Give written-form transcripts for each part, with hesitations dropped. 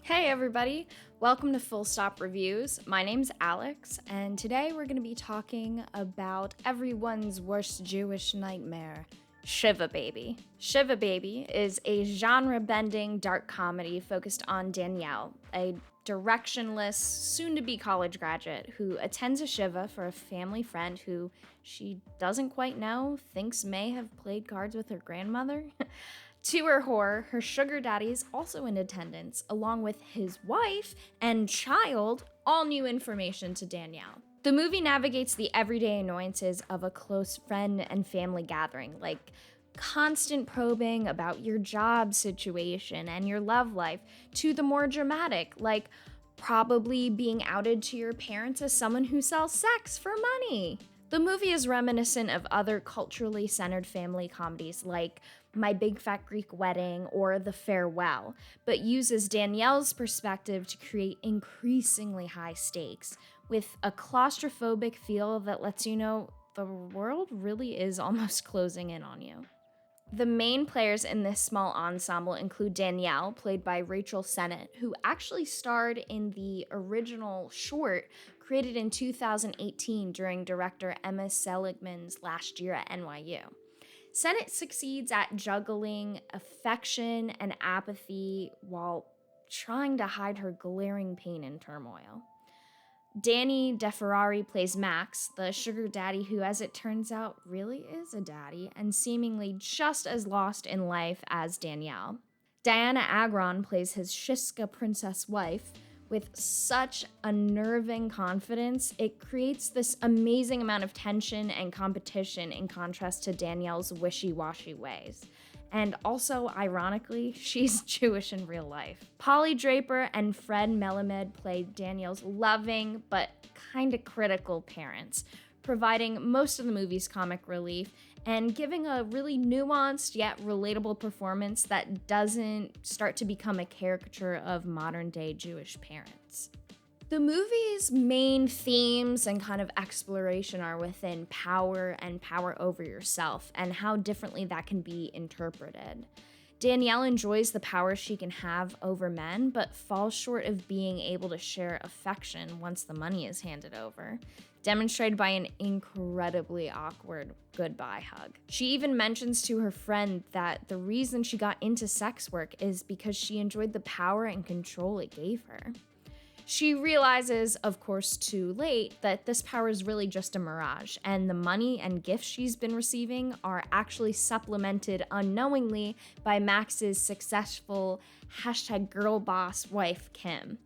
Hey everybody, welcome to Full Stop Reviews. My name's Alex, and today we're going to be talking about everyone's worst Jewish nightmare, Shiva Baby. Shiva Baby is a genre-bending dark comedy focused on Danielle, a directionless, soon-to-be college graduate who attends a Shiva for a family friend who she doesn't quite know, thinks may have played cards with her grandmother. To her horror, her sugar daddy is also in attendance, along with his wife and child, all new information to Danielle. The movie navigates the everyday annoyances of a close friend and family gathering, like constant probing about your job situation and your love life, to the more dramatic, like probably being outed to your parents as someone who sells sex for money. The movie is reminiscent of other culturally centered family comedies like My Big Fat Greek Wedding or The Farewell, but uses Danielle's perspective to create increasingly high stakes, with a claustrophobic feel that lets you know the world really is almost closing in on you. The main players in this small ensemble include Danielle, played by Rachel Sennett, who actually starred in the original short created in 2018 during director Emma Seligman's last year at NYU. Sennett succeeds at juggling affection and apathy while trying to hide her glaring pain and turmoil. Danny DeFerrari plays Max, the sugar daddy who, as it turns out, really is a daddy and seemingly just as lost in life as Danielle. Diana Agron plays his Shiska princess wife. With such unnerving confidence, it creates this amazing amount of tension and competition in contrast to Danielle's wishy-washy ways. And also, ironically, she's Jewish in real life. Polly Draper and Fred Melamed play Danielle's loving but kinda critical parents, providing most of the movie's comic relief and giving a really nuanced yet relatable performance that doesn't start to become a caricature of modern-day Jewish parents. The movie's main themes and kind of exploration are within power and power over yourself and how differently that can be interpreted. Danielle enjoys the power she can have over men, but falls short of being able to share affection once the money is handed over, demonstrated by an incredibly awkward goodbye hug. She even mentions to her friend that the reason she got into sex work is because she enjoyed the power and control it gave her. She realizes, of course too late, that this power is really just a mirage, and the money and gifts she's been receiving are actually supplemented unknowingly by Max's successful #girlboss wife, Kim.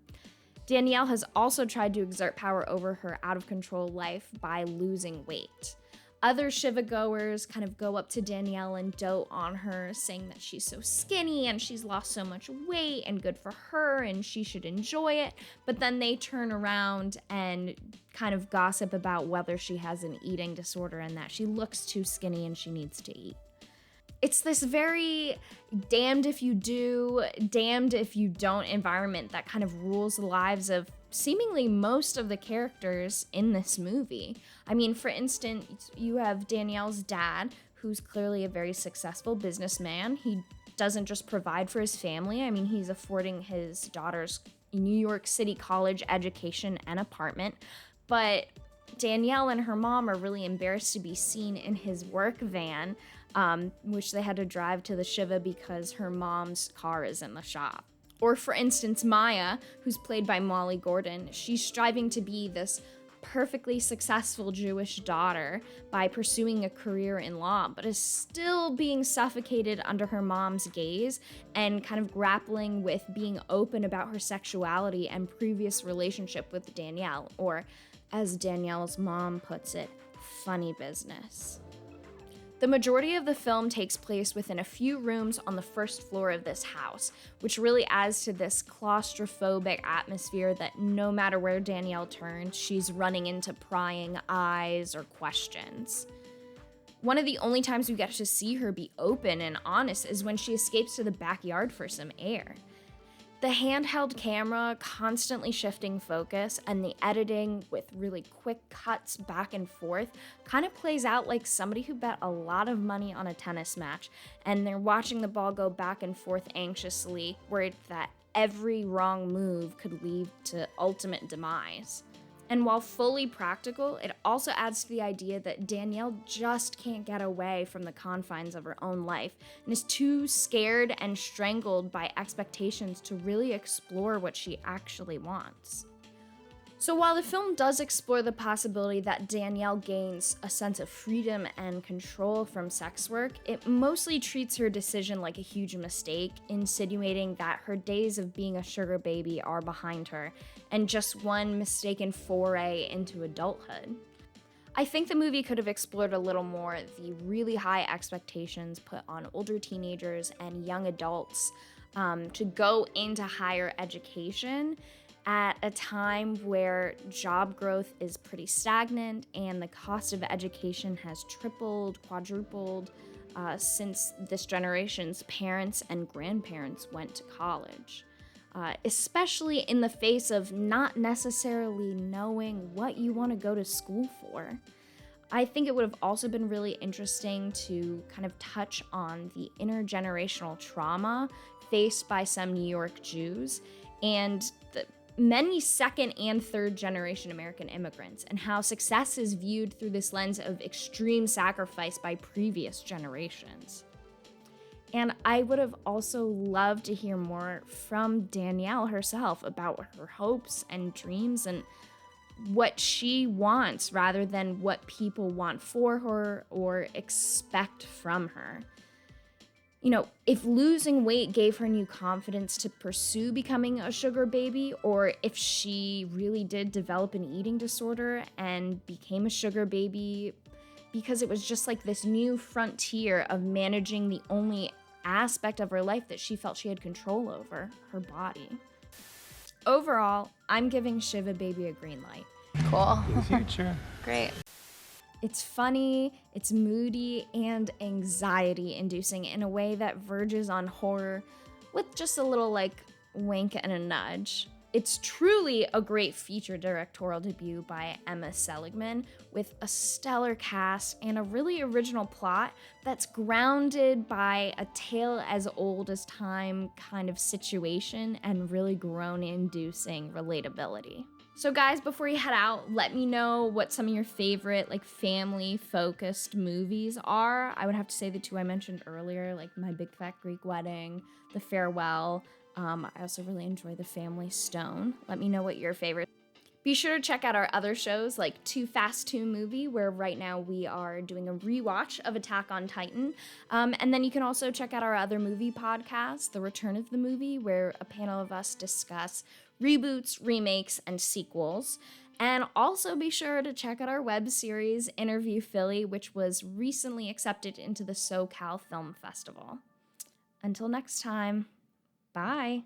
Danielle has also tried to exert power over her out-of-control life by losing weight. Other Shiva goers kind of go up to Danielle and dote on her, saying that she's so skinny and she's lost so much weight and good for her and she should enjoy it. But then they turn around and kind of gossip about whether she has an eating disorder and that she looks too skinny and she needs to eat. It's this very damned if you do, damned if you don't environment that kind of rules the lives of seemingly most of the characters in this movie. I mean, for instance, you have Danielle's dad, who's clearly a very successful businessman. He doesn't just provide for his family. I mean, he's affording his daughter's New York City college education and apartment. But Danielle and her mom are really embarrassed to be seen in his work van, which they had to drive to the Shiva because her mom's car is in the shop. Or for instance, Maya, who's played by Molly Gordon, she's striving to be this perfectly successful Jewish daughter by pursuing a career in law, but is still being suffocated under her mom's gaze and kind of grappling with being open about her sexuality and previous relationship with Danielle, or as Danielle's mom puts it, funny business. The majority of the film takes place within a few rooms on the first floor of this house, which really adds to this claustrophobic atmosphere that no matter where Danielle turns, she's running into prying eyes or questions. One of the only times we get to see her be open and honest is when she escapes to the backyard for some air. The handheld camera constantly shifting focus and the editing with really quick cuts back and forth kind of plays out like somebody who bet a lot of money on a tennis match and they're watching the ball go back and forth anxiously, worried that every wrong move could lead to ultimate demise. And while fully practical, it also adds to the idea that Danielle just can't get away from the confines of her own life and is too scared and strangled by expectations to really explore what she actually wants. So while the film does explore the possibility that Danielle gains a sense of freedom and control from sex work, it mostly treats her decision like a huge mistake, insinuating that her days of being a sugar baby are behind her, and just one mistaken foray into adulthood. I think the movie could have explored a little more the really high expectations put on older teenagers and young adults to go into higher education at a time where job growth is pretty stagnant and the cost of education has tripled, quadrupled since this generation's parents and grandparents went to college. Especially in the face of not necessarily knowing what you want to go to school for. I think it would have also been really interesting to kind of touch on the intergenerational trauma faced by some New York Jews and the many second and third generation American immigrants, and how success is viewed through this lens of extreme sacrifice by previous generations. And I would have also loved to hear more from Danielle herself about her hopes and dreams and what she wants rather than what people want for her or expect from her. You know, if losing weight gave her new confidence to pursue becoming a sugar baby, or if she really did develop an eating disorder and became a sugar baby because it was just like this new frontier of managing the only aspect of her life that she felt she had control over, her body. Overall, I'm giving Shiva Baby a green light. Cool. The future. Great. It's funny, it's moody, and anxiety-inducing in a way that verges on horror with just a little, wink and a nudge. It's truly a great feature directorial debut by Emma Seligman with a stellar cast and a really original plot that's grounded by a tale as old as time kind of situation and really groan-inducing relatability. So guys, before you head out, let me know what some of your favorite family-focused movies are. I would have to say the two I mentioned earlier, like My Big Fat Greek Wedding, The Farewell. I also really enjoy The Family Stone. Let me know what your favorite. Be sure to check out our other shows like Too Fast 2 Movie, where right now we are doing a rewatch of Attack on Titan. And then you can also check out our other movie podcast, The Return of the Movie, where a panel of us discuss reboots, remakes, and sequels. And also be sure to check out our web series, Interview Philly, which was recently accepted into the SoCal Film Festival. Until next time, bye.